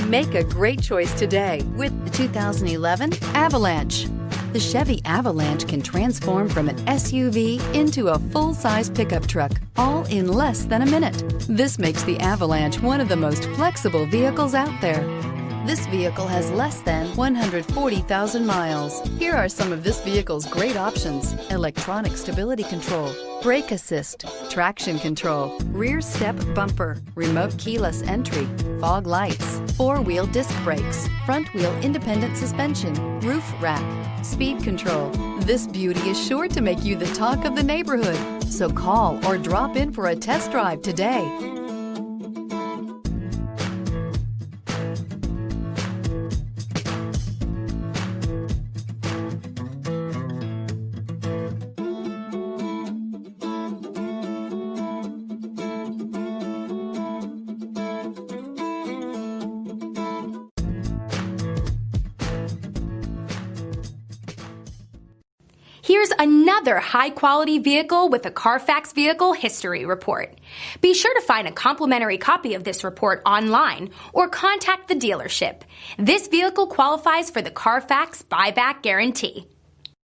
Make a great choice today with the 2011 Avalanche. The Chevy Avalanche can transform from an SUV into a full-size pickup truck, all in less than a minute. This makes the Avalanche one of the most flexible vehicles out there. This vehicle has less than 140,000 miles. Here are some of this vehicle's great options: electronic stability control, brake assist, traction control, rear step bumper, remote keyless entry, fog lights, four-wheel disc brakes, front-wheel independent suspension, roof rack, speed control. This beauty is sure to make you the talk of the neighborhood. So call or drop in for a test drive today. Here's another high-quality vehicle with a Carfax Vehicle History Report. Be sure to find a complimentary copy of this report online or contact the dealership. This vehicle qualifies for the Carfax Buyback Guarantee.